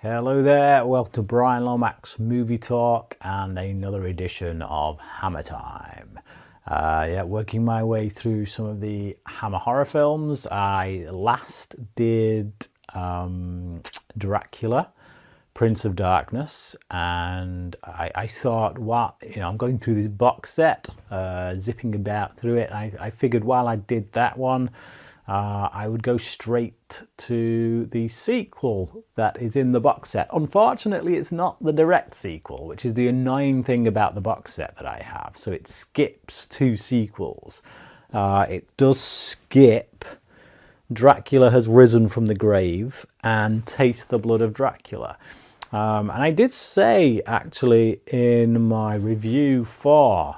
Hello there, welcome to Bryan Lomax Movie Talk and another edition of Hammer Time. Working my way through some of the Hammer horror films. I last did Dracula, Prince of Darkness, and I thought, I'm going through this box set, zipping about through it. I figured while I did that one, I would go straight to the sequel that is in the box set. Unfortunately, it's not the direct sequel, which is the annoying thing about the box set that I have. So it skips two sequels. It does skip Dracula Has Risen from the Grave and Taste the Blood of Dracula. And I did say, actually, in my review for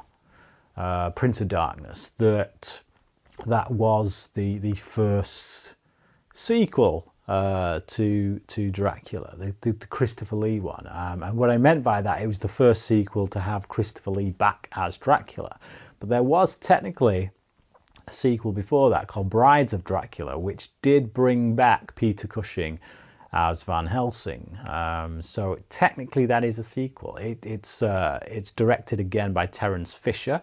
Prince of Darkness, that was the first sequel to Dracula, the Christopher Lee one. And what I meant by that, it was the first sequel to have Christopher Lee back as Dracula. But there was technically a sequel before that called Brides of Dracula, which did bring back Peter Cushing as Van Helsing. So technically that is a sequel. It's directed again by Terence Fisher.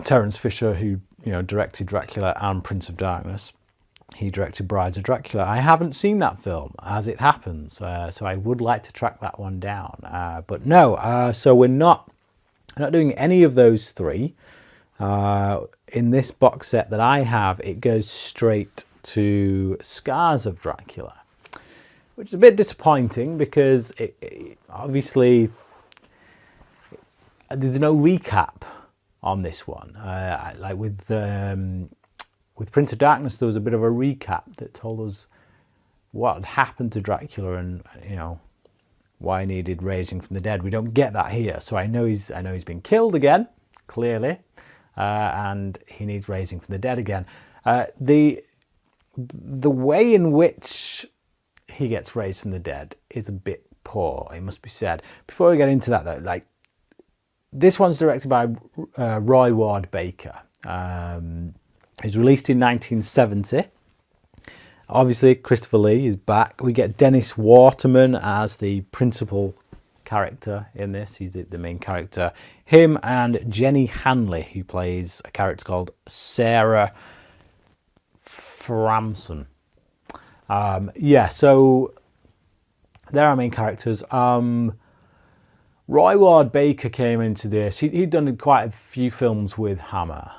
Terence Fisher, who directed Dracula and Prince of Darkness. He directed Brides of Dracula. I haven't seen that film, as it happens, so I would like to track that one down. But no, so we're not doing any of those three. In this box set that I have, it goes straight to Scars of Dracula, which is a bit disappointing because obviously there's no recap on this one. Like with Prince of Darkness, there was a bit of a recap that told us what had happened to Dracula and why he needed raising from the dead. We don't get that here, so I know he's been killed again, clearly, and he needs raising from the dead again. The way in which he gets raised from the dead is a bit poor, it must be said. Before we get into that, though, this one's directed by Roy Ward Baker. It was released in 1970. Obviously, Christopher Lee is back. We get Dennis Waterman as the principal character in this. He's the main character. Him and Jenny Hanley, who plays a character called Sarah Framson. So they're our main characters. Roy Ward Baker came into this. He'd done quite a few films with Hammer,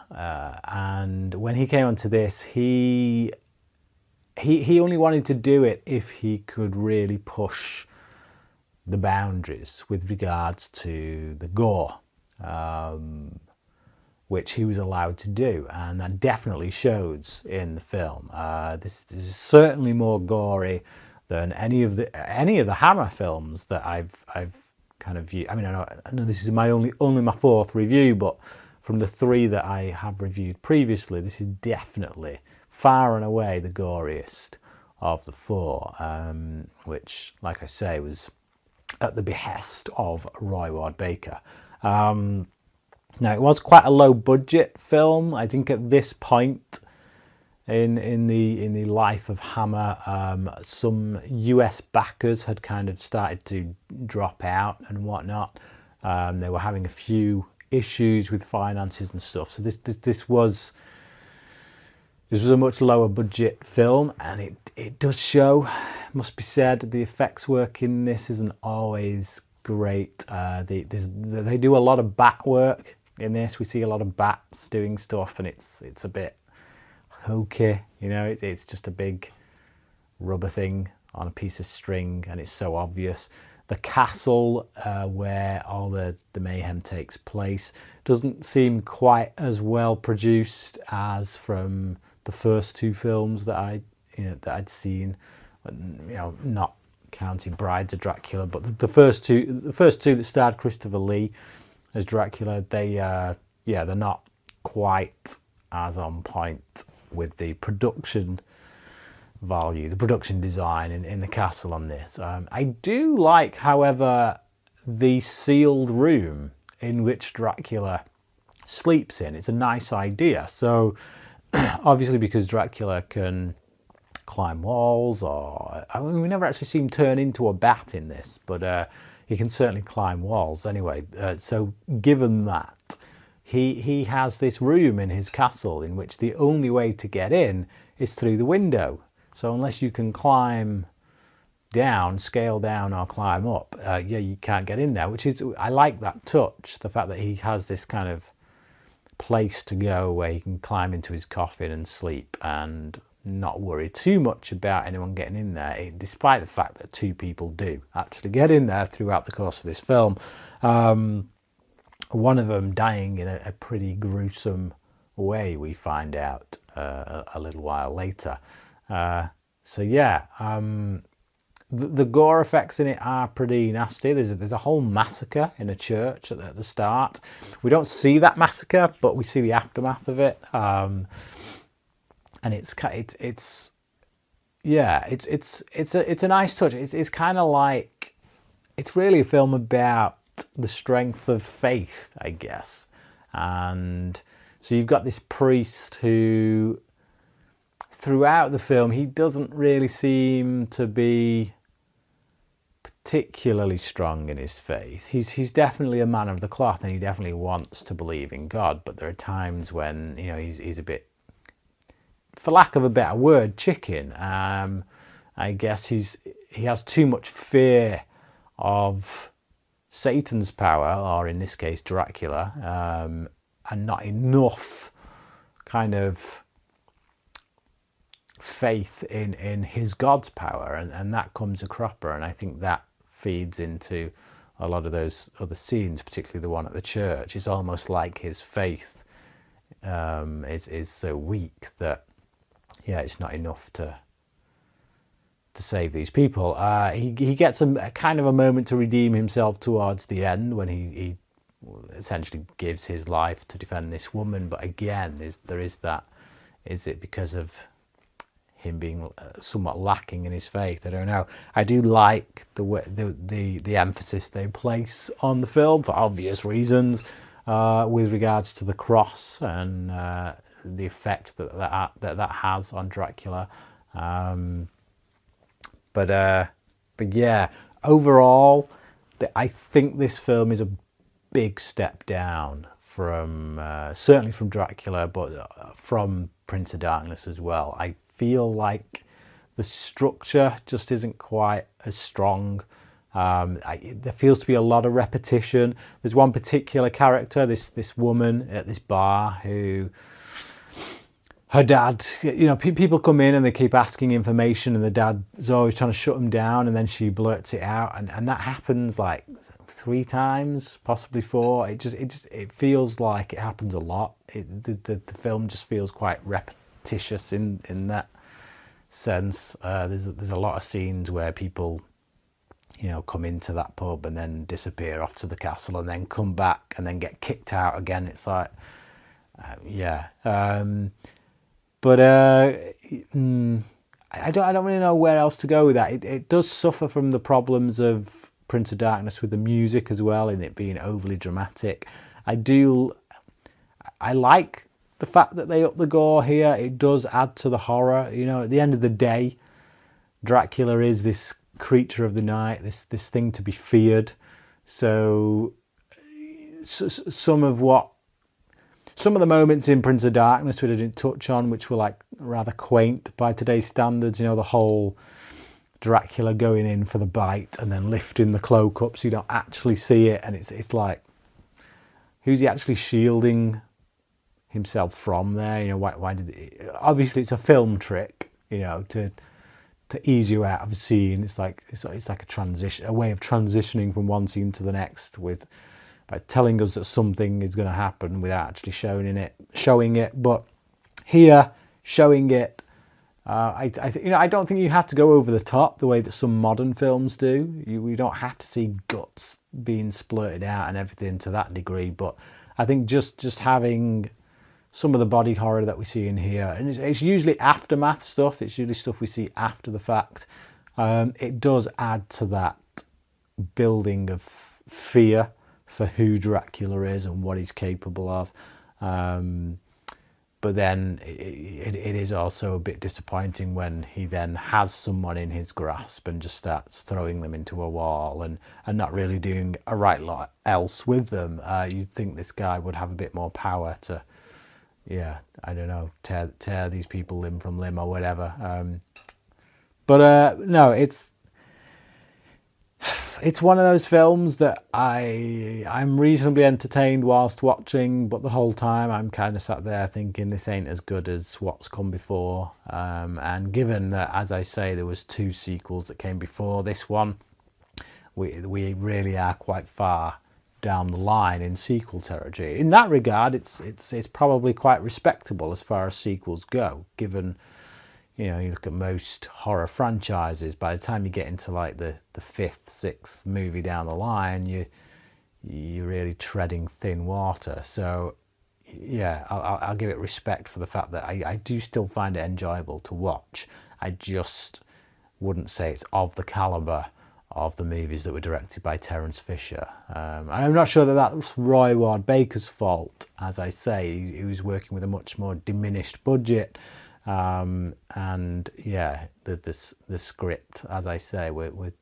and when he came onto this, he only wanted to do it if he could really push the boundaries with regards to the gore, which he was allowed to do, and that definitely shows in the film. This is certainly more gory than any of the Hammer films that I've kind of view. I mean, I know this is only my fourth review, but from the three that I have reviewed previously, this is definitely far and away the goriest of the four, which, like I say, was at the behest of Roy Ward Baker. Now, it was quite a low budget film. I think at this point in the life of Hammer, some US backers had kind of started to drop out and whatnot. They were having a few issues with finances and stuff. So this was a much lower budget film, and it does show, must be said. The effects work in this isn't always great. They do a lot of bat work in this. We see a lot of bats doing stuff, and it's a bit hokey, it's just a big rubber thing on a piece of string, and it's so obvious. The castle where all the mayhem takes place doesn't seem quite as well produced as from the first two films that I'd seen, not counting Brides of Dracula, but the first two that starred Christopher Lee as Dracula, they're not quite as on point with the production value, the production design in the castle on this. I do like, however, the sealed room in which Dracula sleeps in. It's a nice idea. So obviously, because Dracula can climb walls, or I mean, we never actually see him turn into a bat in this, but he can certainly climb walls anyway. So given that, he has this room in his castle in which the only way to get in is through the window. So unless you can climb down, scale down, or climb up, yeah, you can't get in there, which is, I like that touch, the fact that he has this kind of place to go where he can climb into his coffin and sleep and not worry too much about anyone getting in there, despite the fact that two people do actually get in there throughout the course of this film. One of them dying in a pretty gruesome way, we find out a little while later. So yeah, the gore effects in it are pretty nasty. There's a whole massacre in a church at the start. We don't see that massacre, but we see the aftermath of it. And it's a nice touch. It's kind of like, it's really a film about the strength of faith, I guess. And so you've got this priest who, throughout the film, he doesn't really seem to be particularly strong in his faith. He's definitely a man of the cloth, and he definitely wants to believe in God, but there are times when, you know, he's a bit, for lack of a better word, chicken. I guess he has too much fear of Satan's power, or in this case Dracula, and not enough kind of faith in his God's power, and that comes a cropper, and I think that feeds into a lot of those other scenes, particularly the one at the church. It's almost like his faith is so weak that, yeah, it's not enough to save these people. He gets a kind of a moment to redeem himself towards the end when he essentially gives his life to defend this woman. But again, there is that, is it because of him being somewhat lacking in his faith? I don't know. I do like the emphasis they place on the film, for obvious reasons, with regards to the cross and the effect that has on Dracula. But yeah, overall, I think this film is a big step down from certainly from Dracula, but from Prince of Darkness as well. I feel like the structure just isn't quite as strong. There feels to be a lot of repetition. There's one particular character, this woman at this bar, who, her dad, you know, people come in and they keep asking information, and the dad's always trying to shut them down, and then she blurts it out, and that happens like 3 times, possibly 4. It feels like it happens a lot. The film just feels quite repetitious in that sense. There's a lot of scenes where people, you know, come into that pub and then disappear off to the castle and then come back and then get kicked out again. It's like, yeah. But I don't really know where else to go with that. It does suffer from the problems of Prince of Darkness with the music as well, in it being overly dramatic. I like the fact that they up the gore here. It does add to the horror. You know, at the end of the day, Dracula is this creature of the night, this thing to be feared. So some of the moments in Prince of Darkness which I didn't touch on, which were like rather quaint by today's standards, you know, the whole Dracula going in for the bite and then lifting the cloak up so you don't actually see it, and it's like, who's he actually shielding himself from there? You know, why did it, obviously it's a film trick, you know, to ease you out of a scene. It's like a way of transitioning from one scene to the next by telling us that something is going to happen without actually showing it. But here, showing it, I don't think you have to go over the top the way that some modern films do. We don't have to see guts being splurted out and everything to that degree. But I think just having some of the body horror that we see in here, and it's usually aftermath stuff. It's usually stuff we see after the fact. It does add to that building of fear for who Dracula is and what he's capable of. but then it is also a bit disappointing when he then has someone in his grasp and just starts throwing them into a wall and not really doing a right lot else with them. You'd think this guy would have a bit more power to, yeah, I don't know, tear these people limb from limb or whatever. But no, it's one of those films that I'm reasonably entertained whilst watching, but the whole time I'm kind of sat there thinking this ain't as good as what's come before. And given that, as I say, there was 2 sequels that came before this one, we really are quite far down the line in sequel territory. In that regard, it's probably quite respectable as far as sequels go, given, you know, you look at most horror franchises, by the time you get into like the 5th, 6th movie down the line, you're really treading thin water. So yeah, I'll give it respect for the fact that I do still find it enjoyable to watch. I just wouldn't say it's of the caliber of the movies that were directed by Terence Fisher. And I'm not sure that that's Roy Ward Baker's fault. As I say, he was working with a much more diminished budget. And yeah, the script, as I say, we're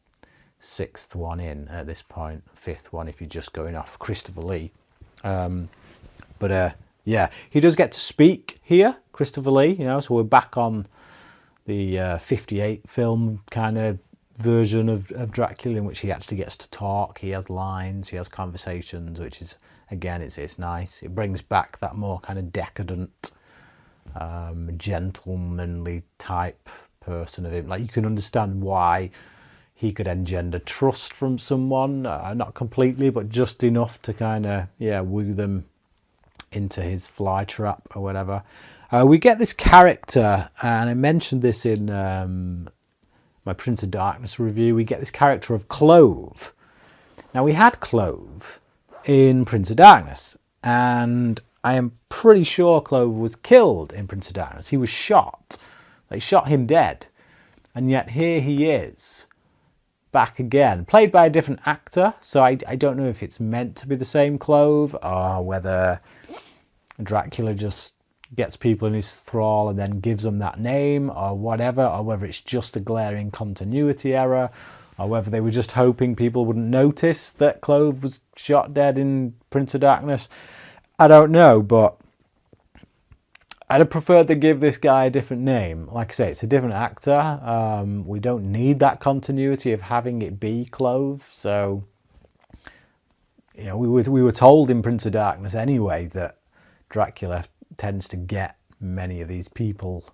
6th one in at this point, 5th one if you're just going off Christopher Lee. But yeah, he does get to speak here, Christopher Lee, you know, so we're back on the 58 film kind of version of Dracula, in which he actually gets to talk. He has lines, he has conversations, which is, again, it's nice. It brings back that more kind of decadent, gentlemanly type person of him. Like, you can understand why he could engender trust from someone, not completely, but just enough to kind of, yeah, woo them into his fly trap or whatever. We get this character, and I mentioned this in my Prince of Darkness review. We get this character of Clove. Now, we had Clove in Prince of Darkness, and I am pretty sure Clove was killed in Prince of Darkness. He was shot. They shot him dead. And yet here he is, back again, played by a different actor. So I don't know if it's meant to be the same Clove, or whether Dracula just gets people in his thrall and then gives them that name, or whatever, or whether it's just a glaring continuity error, or whether they were just hoping people wouldn't notice that Clove was shot dead in Prince of Darkness. I don't know, but I'd have preferred to give this guy a different name. Like I say, it's a different actor. We don't need that continuity of having it be Clove. So, you know, we were told in Prince of Darkness anyway that Dracula tends to get many of these people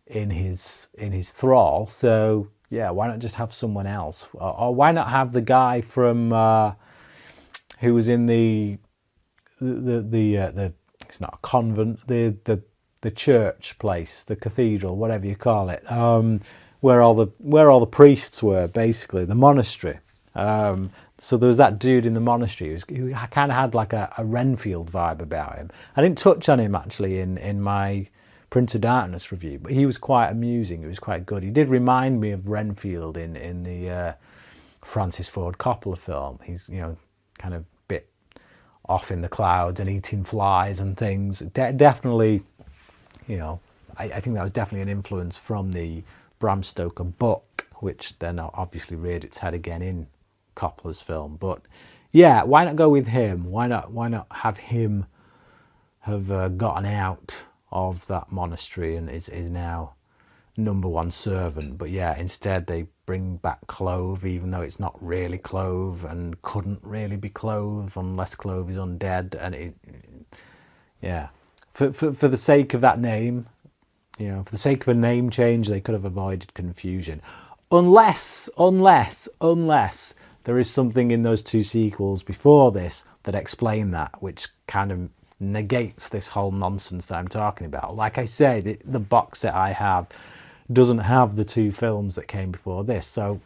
in his thrall. So yeah, why not just have someone else, or why not have the guy from who was in the it's not a convent, the church place, the cathedral, whatever you call it, where all the priests were, basically the monastery. So there was that dude in the monastery who kind of had like a Renfield vibe about him. I didn't touch on him actually in my Prince of Darkness review, but he was quite amusing. He was quite good. He did remind me of Renfield in the Francis Ford Coppola film. He's, you know, kind of bit off in the clouds and eating flies and things. Definitely, you know, I think that was definitely an influence from the Bram Stoker book, which then obviously reared its head again in Coppola's film. But yeah, why not go with him? Why not have him have gotten out of that monastery and is now #1 servant? But yeah, instead they bring back Clove, even though it's not really Clove and couldn't really be Clove unless Clove is undead. And yeah, for the sake of that name, you know, for the sake of a name change, they could have avoided confusion. Unless there is something in those 2 sequels before this that explain that, which kind of negates this whole nonsense that I'm talking about. Like I say, the box set I have doesn't have the 2 films that came before this, so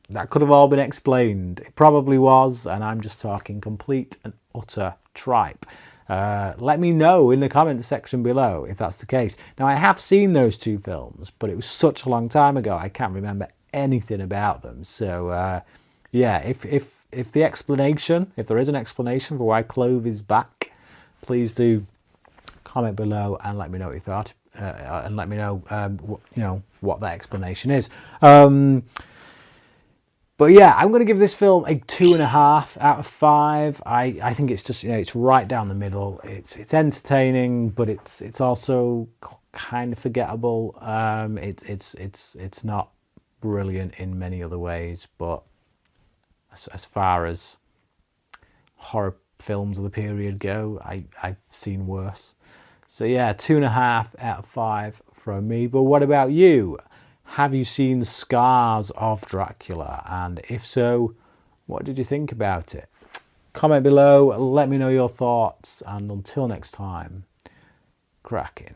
that could have all been explained. It probably was, and I'm just talking complete and utter tripe. Let me know in the comments section below if that's the case. Now, I have seen those 2 films, but it was such a long time ago, I can't remember anything about them. So yeah, if there is an explanation for why Clove is back, please do comment below and let me know what you thought, and let me know, what that explanation is. But yeah, I'm going to give this film a 2.5 out of 5. I think it's just, it's right down the middle. It's entertaining, but it's also kind of forgettable. It's not brilliant in many other ways, but as far as horror films of the period go, I've seen worse. So yeah, 2.5 out of 5 from me. But what about you? Have you seen Scars of Dracula? And if so, what did you think about it? Comment below, let me know your thoughts, and until next time, cracking.